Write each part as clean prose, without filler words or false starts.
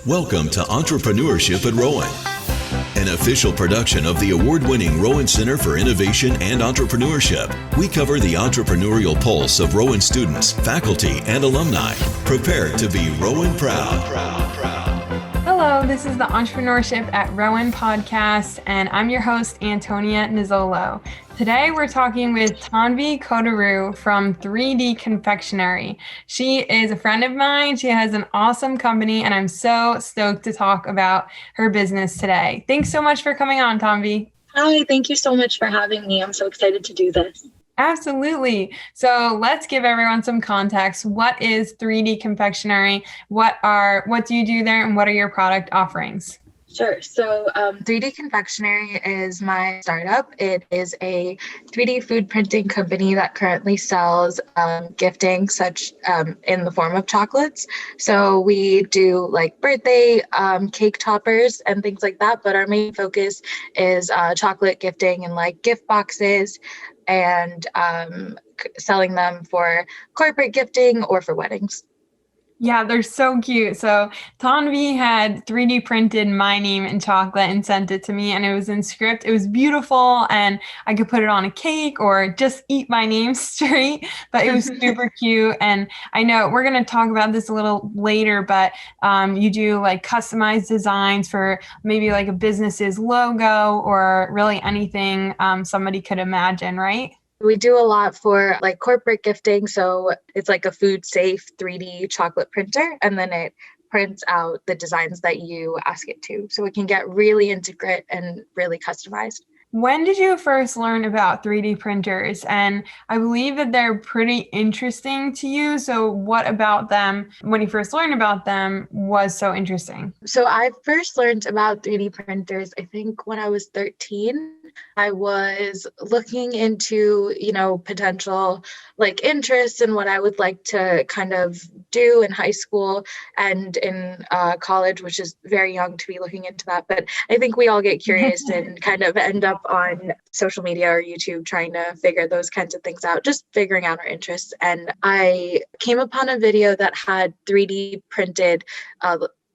Welcome to Entrepreneurship at Rowan, an official production of the award-winning Rowan Center for Innovation and Entrepreneurship. We cover the entrepreneurial pulse of Rowan students, faculty, and alumni. Prepare to be Rowan proud. Hello, this is the Entrepreneurship at Rowan podcast, and I'm your host, Antonia Nuzzolo. Today, we're talking with Tanvi Koduru from 3D Confectionery. She is a friend of mine. She has an awesome company, and I'm so stoked to talk about her business today. Thanks so much for coming on, Tanvi. Hi, thank you so much for having me. I'm so excited to do this. Absolutely. So let's give everyone some context. What is 3D Confectionery? What do you do there, and what are your product offerings? Sure. So 3D Confectionery is my startup. It is a 3D food printing company that currently sells gifting such in the form of chocolates. So we do like birthday cake toppers and things like that. But our main focus is chocolate gifting and like gift boxes and selling them for corporate gifting or for weddings. Yeah, they're so cute. So Tanvi had 3D printed my name in chocolate and sent it to me, and it was in script. It was beautiful, and I could put it on a cake or just eat my name straight, but it was super cute. And I know we're going to talk about this a little later, but you do like customized designs for maybe like a business's logo or really anything somebody could imagine, right? We do a lot for like corporate gifting. So it's like a food safe 3D chocolate printer, and then it prints out the designs that you ask it to. So it can get really intricate and really customized. When did you first learn about 3D printers? And I believe that they're pretty interesting to you. So what about them, when you first learned about them, was so interesting? So I first learned about 3D printers, I think when I was 13. I was looking into, potential like interests and what I would like to kind of do in high school and in college, which is very young to be looking into that. But I think we all get curious and kind of end up on social media or YouTube trying to figure those kinds of things out, just figuring out our interests. And I came upon a video that had 3D printed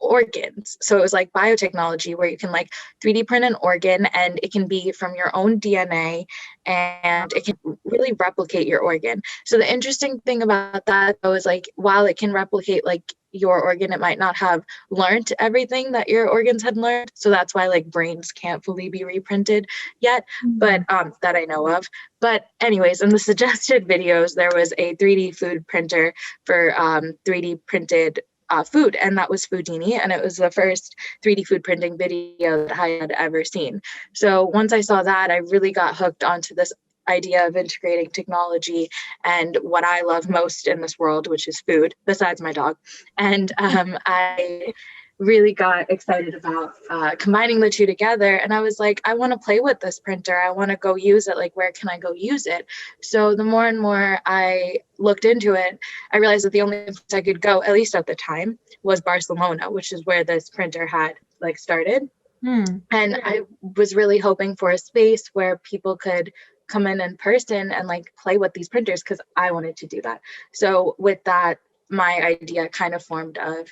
organs. So it was like biotechnology where you can like 3D print an organ, and it can be from your own DNA and it can really replicate your organ. So the interesting thing about that though is like, while it can replicate like your organ, it might not have learned everything that your organs had learned. So that's why like brains can't fully be reprinted yet, but that I know of. But anyways, in the suggested videos, there was a 3D food printer for 3D printed food, and that was Foodini, and it was the first 3D food printing video that I had ever seen. So once I saw that, I really got hooked onto this idea of integrating technology and what I love most in this world, which is food, besides my dog. And I really got excited about combining the two together. And I was like, I want to play with this printer. I want to go use it. Like, where can I go use it? So the more and more I looked into it, I realized that the only place I could go, at least at the time, was Barcelona, which is where this printer had like started. And I was really hoping for a space where people could come in person and like play with these printers, because I wanted to do that. So with that, my idea kind of formed of,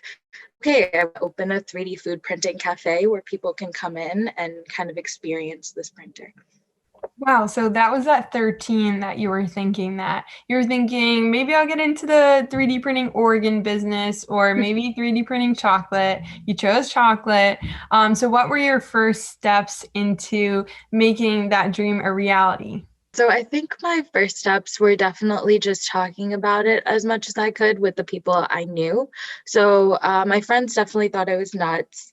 okay, I open a 3D food printing cafe where people can come in and kind of experience this printer. Wow. So that was at 13 that you were thinking that. You were thinking, maybe I'll get into the 3D printing organ business, or maybe 3D printing chocolate. You chose chocolate. So what were your first steps into making that dream a reality? So I think my first steps were definitely just talking about it as much as I could with the people I knew. So my friends definitely thought I was nuts,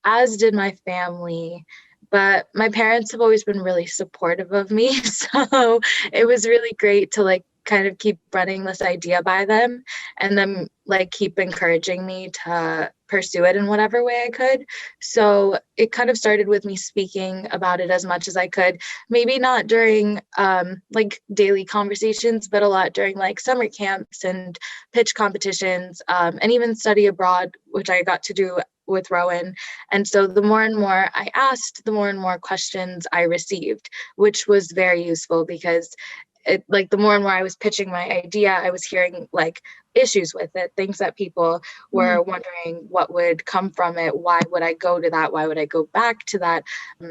as did my family. But my parents have always been really supportive of me. So it was really great to like kind of keep running this idea by them, and then like keep encouraging me to pursue it in whatever way I could. So it kind of started with me speaking about it as much as I could, maybe not during like daily conversations, but a lot during like summer camps and pitch competitions, and even study abroad, which I got to do with Rowan. And so the more and more I asked, the more and more questions I received, which was very useful, because it, like, the more and more I was pitching my idea, I was hearing like issues with it, things that people were wondering what would come from it. Why would I go to that? Why would I go back to that?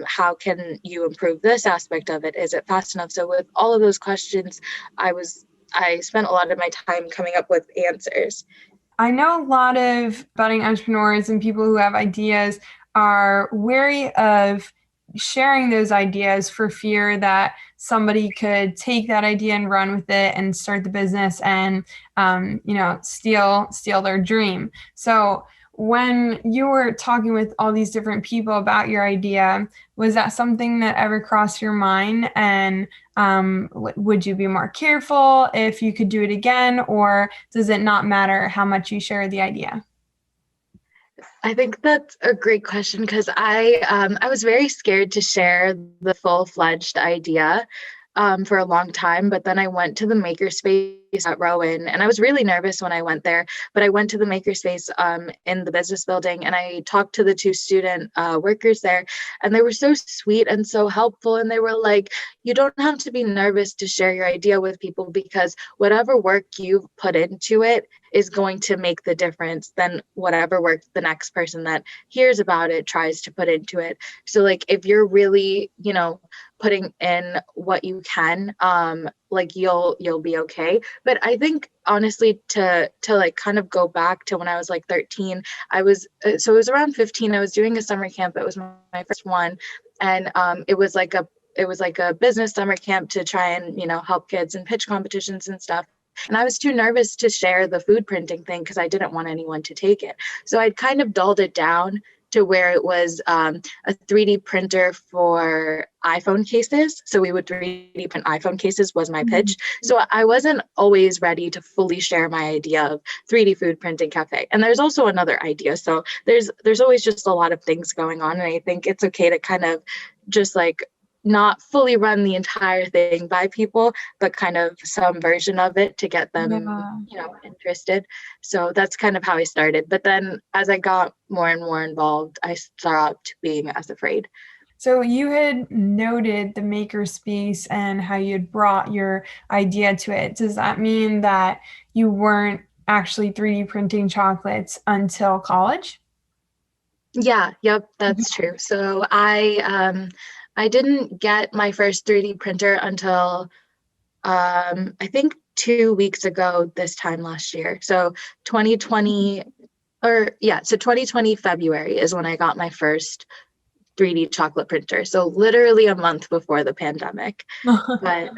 How can you improve this aspect of it? Is it fast enough? So with all of those questions, I spent a lot of my time coming up with answers. I know a lot of budding entrepreneurs and people who have ideas are wary of sharing those ideas for fear that somebody could take that idea and run with it and start the business and, steal their dream. So when you were talking with all these different people about your idea, was that something that ever crossed your mind? And would you be more careful if you could do it again, or does it not matter how much you share the idea? I think that's a great question, because I was very scared to share the full-fledged idea for a long time. But then I went to the makerspace at Rowan, and I was really nervous when I went there. But I went to the makerspace in the business building, and I talked to the two student workers there, and they were so sweet and so helpful. And they were like, you don't have to be nervous to share your idea with people, because whatever work you've put into it is going to make the difference than whatever work the next person that hears about it tries to put into it. So like, if you're really, putting in what you can, like you'll be okay. But I think honestly, to like kind of go back to when I was like 13, it was around 15, I was doing a summer camp. It was my first one. And it was like a business summer camp to try and, help kids in pitch competitions and stuff. And I was too nervous to share the food printing thing because I didn't want anyone to take it. So I'd kind of dulled it down to where it was a 3D printer for iPhone cases. So we would 3D print iPhone cases was my pitch. So I wasn't always ready to fully share my idea of 3D food printing cafe. And there's also another idea. So there's always just a lot of things going on. And I think it's okay to kind of just like not fully run the entire thing by people, but kind of some version of it to get them, interested. So that's kind of how I started. But then as I got more and more involved, I stopped being as afraid. So you had noted the makerspace and how you had brought your idea to it. Does that mean that you weren't actually 3D printing chocolates until college? Yeah, yep, that's true. So I didn't get my first 3D printer until I think 2 weeks ago this time last year. So 2020 February is when I got my first 3D chocolate printer. So literally a month before the pandemic. But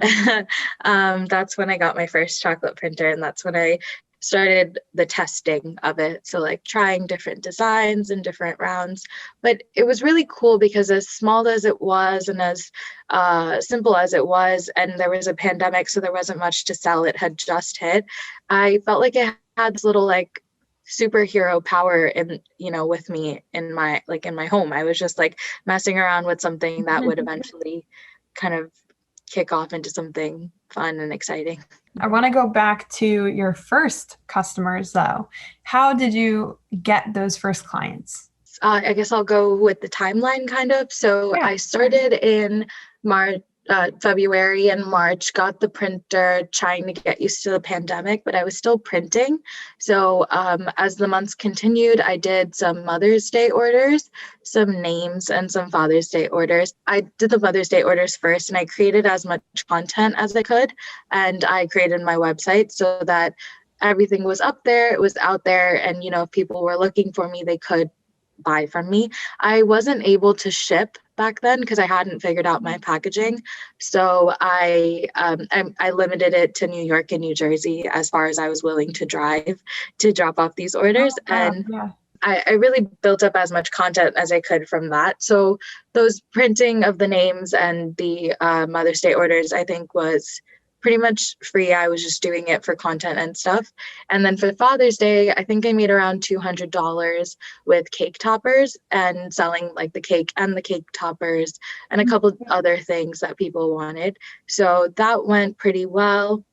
that's when I got my first chocolate printer, and that's when I started the testing of it. So like trying different designs and different rounds. But it was really cool because as small as it was and as simple as it was, and there was a pandemic, so there wasn't much to sell, it had just hit, I felt like it had this little like superhero power with me in my home. I was just like messing around with something that would eventually kind of kick off into something fun and exciting. I want to go back to your first customers though. How did you get those first clients? I guess I'll go with the timeline kind of. So yeah. I started in February and March, got the printer, trying to get used to the pandemic, but I was still printing. So as the months continued, I did some Mother's Day orders, some names, and some Father's Day orders. I did the Mother's Day orders first, and I created as much content as I could. And I created my website so that everything was up there, it was out there, and if people were looking for me, they could buy from me. I wasn't able to ship back then because I hadn't figured out my packaging. So I limited it to New York and New Jersey as far as I was willing to drive to drop off these orders. I really built up as much content as I could from that. So those printing of the names and the Mother's Day orders, I think, was pretty much free. I was just doing it for content and stuff. And then for Father's Day, I think I made around $200 with cake toppers and selling like the cake and the cake toppers and a couple other things that people wanted. So that went pretty well.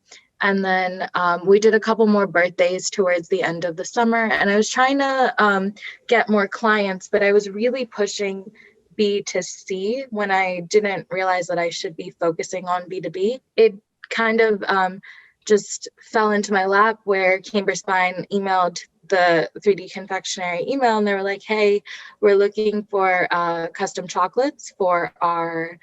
And then we did a couple more birthdays towards the end of the summer. And I was trying to get more clients, but I was really pushing B2C when I didn't realize that I should be focusing on B2B. It kind of just fell into my lap, where Cambridge Spine emailed the 3D Confectionery email, and they were like, hey, we're looking for custom chocolates for our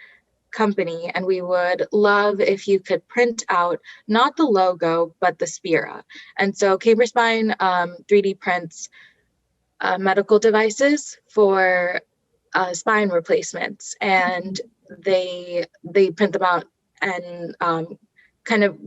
company, and we would love if you could print out not the logo but the spira. And so Cambridge Spine 3D prints medical devices for spine replacements, and they print them out and kind of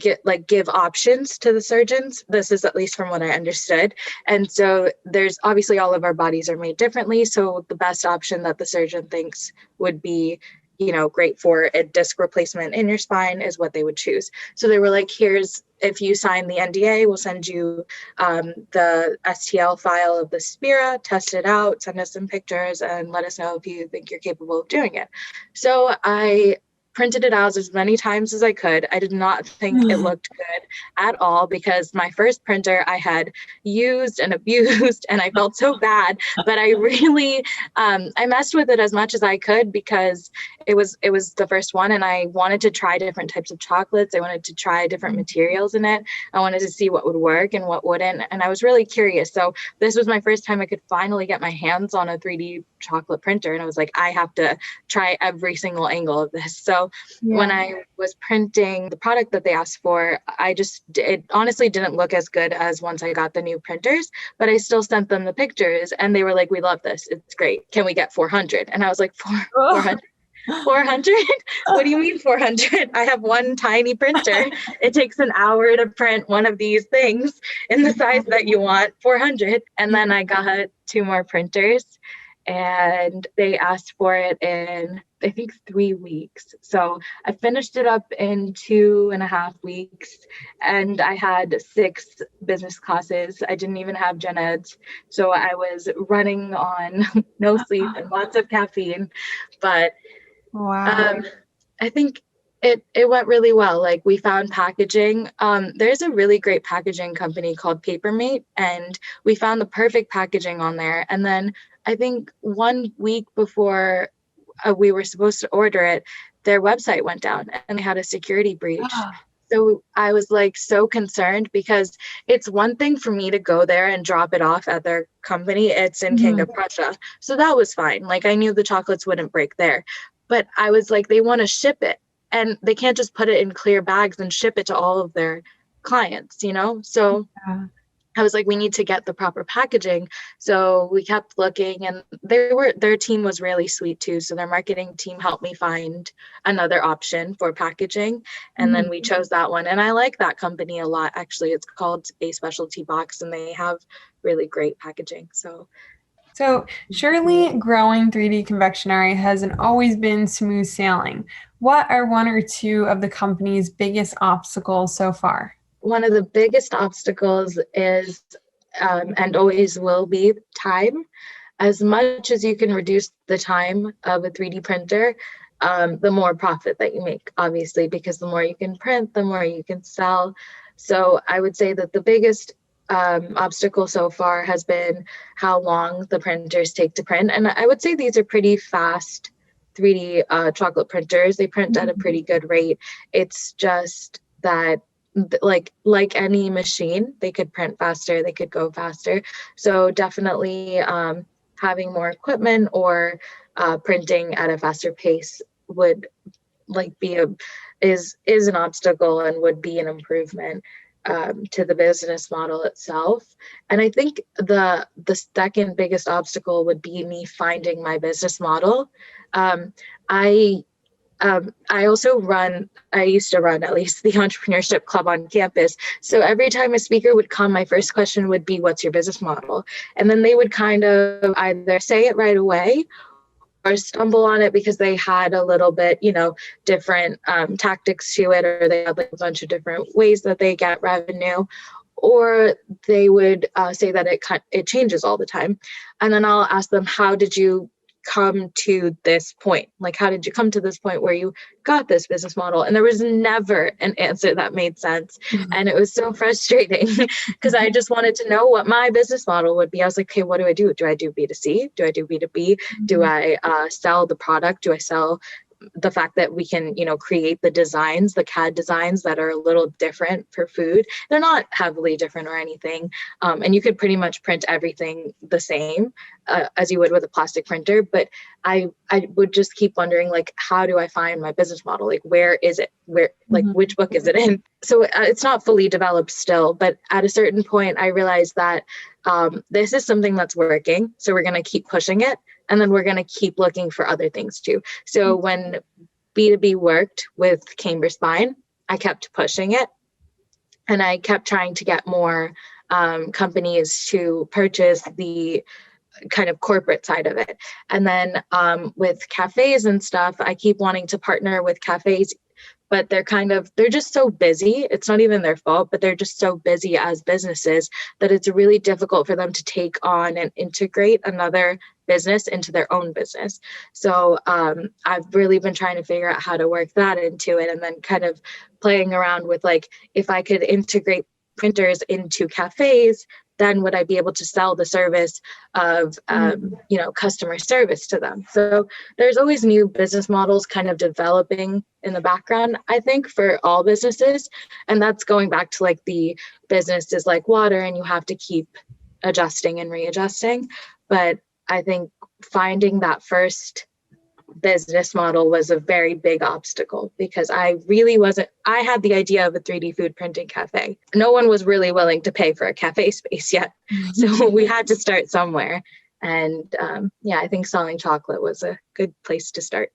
give options to the surgeons. This is at least from what I understood. And so there's obviously, all of our bodies are made differently, so the best option that the surgeon thinks would be, you know, great for a disc replacement in your spine is what they would choose. So they were like, here's, if you sign the NDA, we'll send you the STL file of the spira, test it out, send us some pictures, and let us know if you think you're capable of doing it. So I printed it out as many times as I could. I did not think it looked good at all, because my first printer I had used and abused, and I felt so bad. But I really, I messed with it as much as I could, because it was the first one, and I wanted to try different types of chocolates. I wanted to try different materials in it. I wanted to see what would work and what wouldn't, and I was really curious. So this was my first time I could finally get my hands on a 3D chocolate printer, and I was like, I have to try every single angle of this. So when I was printing the product that they asked for, it honestly didn't look as good as once I got the new printers, but I still sent them the pictures, and they were like, we love this. It's great. Can we get 400? And I was like, 400? 400? What do you mean 400? I have one tiny printer. It takes an hour to print one of these things in the size that you want, 400. And then I got 2 more printers, and they asked for it in, I think, 3 weeks. So I finished it up in 2.5 weeks, and I had 6 business classes. I didn't even have gen eds. So I was running on no sleep and lots of caffeine, but wow. I think it went really well. Like, we found packaging. There's a really great packaging company called Papermate, and we found the perfect packaging on there. And then I think 1 week before we were supposed to order it, their website went down and they had a security breach. So I was like so concerned, because it's one thing for me to go there and drop it off at their company. It's in King of Prussia. So that was fine. Like, I knew the chocolates wouldn't break there, but I was like, they want to ship it, and they can't just put it in clear bags and ship it to all of their clients, you know? So I was like, we need to get the proper packaging. So we kept looking, and their team was really sweet too. So their marketing team helped me find another option for packaging. And then we chose that one. And I like that company a lot, actually. It's called A Specialty Box, and they have really great packaging. So surely growing 3D Confectionery hasn't always been smooth sailing. What are 1 or 2 of the company's biggest obstacles so far? One of the biggest obstacles is, and always will be, time. As much as you can reduce the time of a 3D printer, the more profit that you make, obviously, because the more you can print, the more you can sell. So I would say that the biggest obstacle so far has been how long the printers take to print. And I would say these are pretty fast 3D chocolate printers. They print at a pretty good rate. It's just that, like any machine, they could print faster, they could go faster. So definitely having more equipment or printing at a faster pace would is an obstacle and would be an improvement to the business model itself. And I think the second biggest obstacle would be me finding my business model. I used to run at least the entrepreneurship club on campus. So every time a speaker would come, my first question would be, what's your business model? And then they would kind of either say it right away or stumble on it because they had a little bit, different tactics to it, or they had like a bunch of different ways that they get revenue, or they would say that it changes all the time. And then I'll ask them, how did you come to this point? Like, how did you come to this point where you got this business model? And there was never an answer that made sense. And it was so frustrating because I just wanted to know what my business model would be. I was like, okay, what do I do? Do I do B2C? Do I do B2B? Do I sell the product? Do I sell the fact that we can, create the designs, the CAD designs that are a little different for food. They're not heavily different or anything. And you could pretty much print everything the same as you would with a plastic printer. But I would just keep wondering, like, how do I find my business model? Like, where is it? Which book is it in? So it's not fully developed still, but at a certain point, I realized that this is something that's working. So we're going to keep pushing it. And then we're going to keep looking for other things too. So when B2B worked with Camber Spine, I kept pushing it. And I kept trying to get more companies to purchase the kind of corporate side of it. And then with cafes and stuff, I keep wanting to partner with cafes, but they're just so busy. It's not even their fault, but they're just so busy as businesses that it's really difficult for them to take on and integrate another business into their own business. So I've really been trying to figure out how to work that into it, and then kind of playing around with, like, if I could integrate printers into cafes, then would I be able to sell the service of, customer service to them? So there's always new business models kind of developing in the background, I think, for all businesses. And that's going back to, like, the business is like water and you have to keep adjusting and readjusting. But I think finding that first business model was a very big obstacle, because I had the idea of a 3D food printing cafe. No one was really willing to pay for a cafe space yet. So we had to start somewhere. And I think selling chocolate was a good place to start.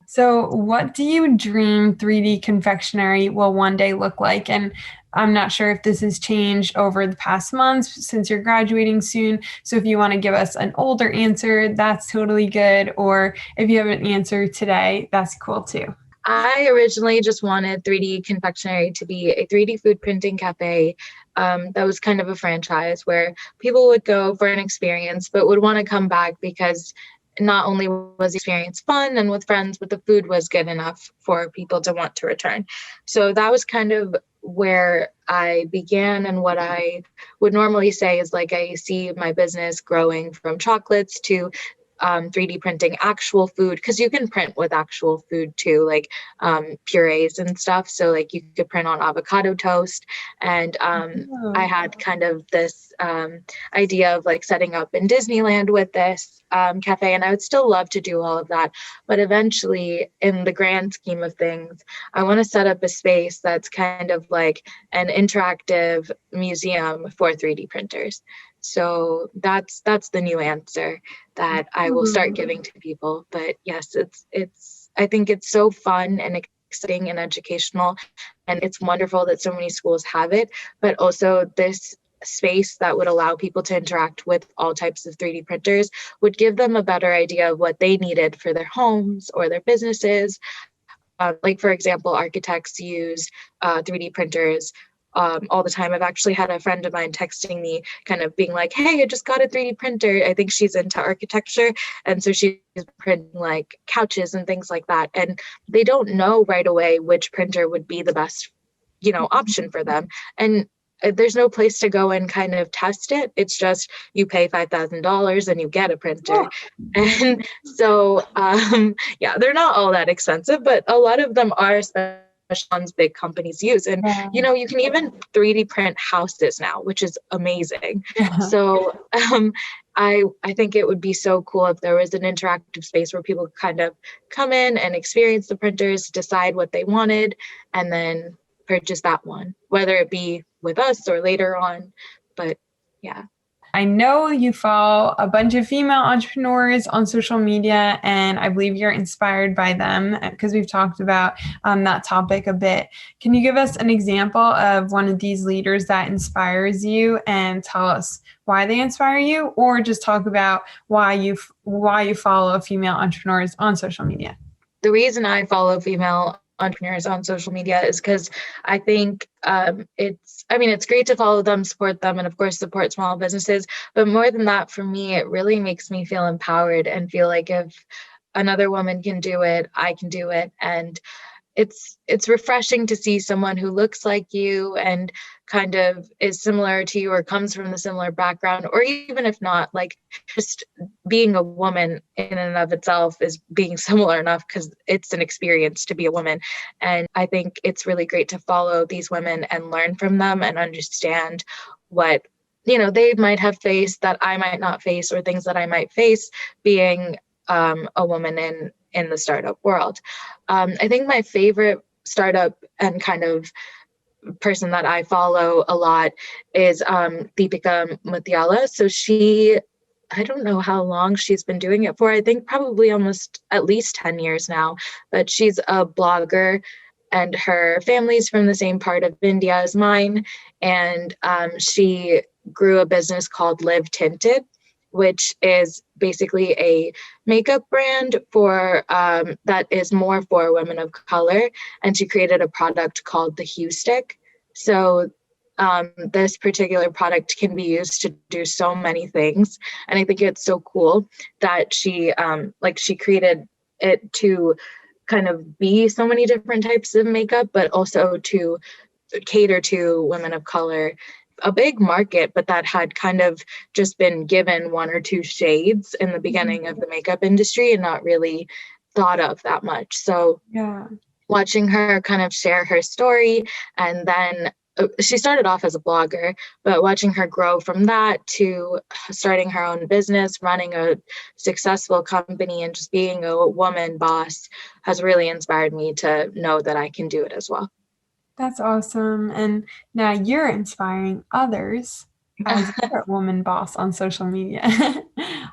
So what do you dream 3D Confectionery will one day look like? And I'm not sure if this has changed over the past months since you're graduating soon. So if you want to give us an older answer, that's totally good. Or if you have an answer today, that's cool too. I originally just wanted 3D Confectionery to be a 3D food printing cafe that was kind of a franchise where people would go for an experience, but would want to come back because not only was the experience fun and with friends, but the food was good enough for people to want to return. So that was kind of where I began, and what I would normally say is, like, I see my business growing from chocolates to 3D printing actual food, because you can print with actual food too, like purees and stuff. So, like, you could print on avocado toast. And I had kind of this idea of, like, setting up in Disneyland with this cafe, and I would still love to do all of that. But eventually, in the grand scheme of things, I want to set up a space that's kind of like an interactive museum for 3D printers. So that's the new answer that I will start giving to people. But yes, I think it's so fun and exciting and educational, and it's wonderful that so many schools have it, but also this space that would allow people to interact with all types of 3D printers would give them a better idea of what they needed for their homes or their businesses. Like, for example, architects use 3D printers all the time. I've actually had a friend of mine texting me, kind of being like, hey, I just got a 3D printer. I think she's into architecture. And so she's printing, like, couches and things like that. And they don't know right away which printer would be the best, option for them. And there's no place to go and kind of test it. It's just you pay $5,000 and you get a printer. Oh. And so, they're not all that expensive, but a lot of them are, especially ones big companies use. And, you can even 3D print houses now, which is amazing. Yeah. So I think it would be so cool if there was an interactive space where people kind of come in and experience the printers, decide what they wanted, and then purchase that one, whether it be with us or later on. But yeah. I know you follow a bunch of female entrepreneurs on social media, and I believe you're inspired by them because we've talked about that topic a bit. Can you give us an example of one of these leaders that inspires you and tell us why they inspire you, or just talk about why you follow female entrepreneurs on social media? The reason I follow female entrepreneurs on social media is because I think it's great to follow them, support them, and of course support small businesses. But more than that, for me, it really makes me feel empowered and feel like if another woman can do it, I can do it. And it's refreshing to see someone who looks like you and kind of is similar to you or comes from a similar background, or even if not, like just being a woman in and of itself is being similar enough because it's an experience to be a woman. And I think it's really great to follow these women and learn from them and understand what, they might have faced that I might not face, or things that I might face being a woman in the startup world. I think my favorite startup and kind of person that I follow a lot is Deepika Mutyala. So I don't know how long she's been doing it for. I think probably almost at least 10 years now, but she's a blogger and her family's from the same part of India as mine. And she grew a business called Live Tinted, which is basically a makeup brand for that is more for women of color. And she created a product called the Hue Stick. So this particular product can be used to do so many things. And I think it's so cool that she created it to kind of be so many different types of makeup, but also to cater to women of color. A big market, but that had kind of just been given one or two shades in the beginning of the makeup industry and not really thought of that much. So watching her kind of share her story, and then she started off as a blogger, but watching her grow from that to starting her own business, running a successful company, and just being a woman boss has really inspired me to know that I can do it as well. That's awesome. And now you're inspiring others as a woman boss on social media.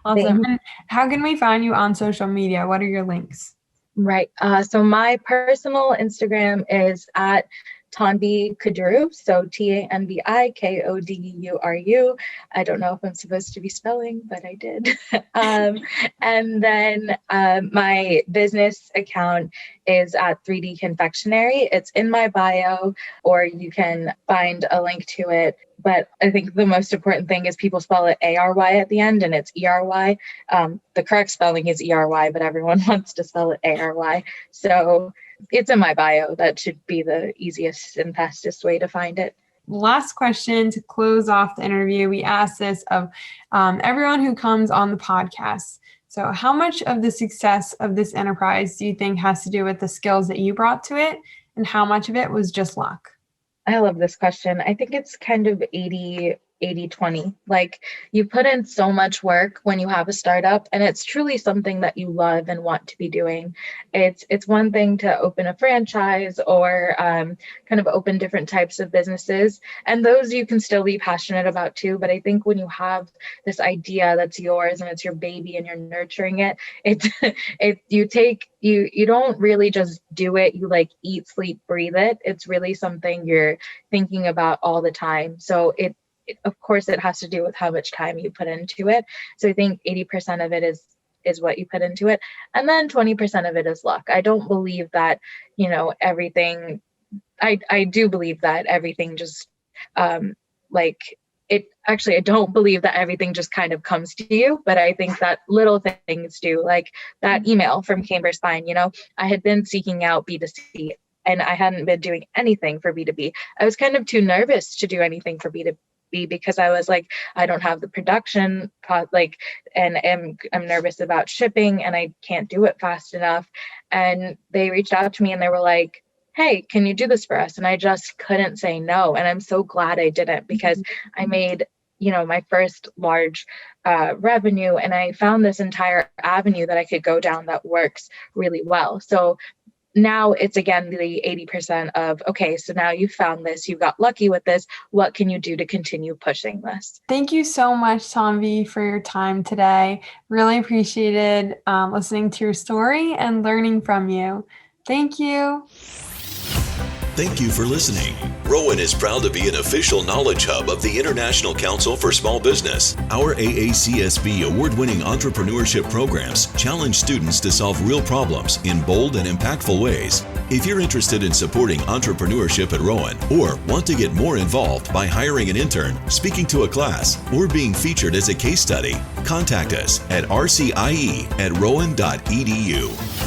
Awesome. And how can we find you on social media? What are your links? Right. So my personal Instagram is at Tanvi Koduru. So TANVI KODURU. I don't know if I'm supposed to be spelling, but I did. And then my business account is at 3D Confectionery. It's in my bio, or you can find a link to it. But I think the most important thing is people spell it ARY at the end, and it's ERY. The correct spelling is ERY, but everyone wants to spell it ARY. So it's in my bio. That should be the easiest and fastest way to find it. Last question to close off the interview. We ask this of everyone who comes on the podcast. So how much of the success of this enterprise do you think has to do with the skills that you brought to it, and how much of it was just luck? I love this question. I think it's kind of 80-20. Like, you put in so much work when you have a startup, and it's truly something that you love and want to be doing. It's one thing to open a franchise or kind of open different types of businesses, and those you can still be passionate about too. But I think when you have this idea that's yours and it's your baby and you're nurturing it, you don't really just do it. You like eat, sleep, breathe it. It's really something you're thinking about all the time. So of course, it has to do with how much time you put into it. So I think 80% of it is what you put into it. And then 20% of it is luck. I don't believe that, everything, I do believe that everything just, I don't believe that everything just kind of comes to you, but I think that little things do, like that email from Cambridge Spine. I had been seeking out B2C, and I hadn't been doing anything for B2B. I was kind of too nervous to do anything for B2B because I was like, I don't have the production, and I'm nervous about shipping, and I can't do it fast enough. And they reached out to me and they were like, hey, can you do this for us? And I just couldn't say no. And I'm so glad I didn't, because I made, my first large revenue, and I found this entire avenue that I could go down that works really well. So now it's again the 80% of, okay, so now you found this, you got lucky with this. What can you do to continue pushing this? Thank you so much, Tanvi, for your time today. Really appreciated listening to your story and learning from you. Thank you. Thank you for listening. Rowan is proud to be an official knowledge hub of the International Council for Small Business. Our AACSB award-winning entrepreneurship programs challenge students to solve real problems in bold and impactful ways. If you're interested in supporting entrepreneurship at Rowan, or want to get more involved by hiring an intern, speaking to a class, or being featured as a case study, contact us at rcie@rowan.edu.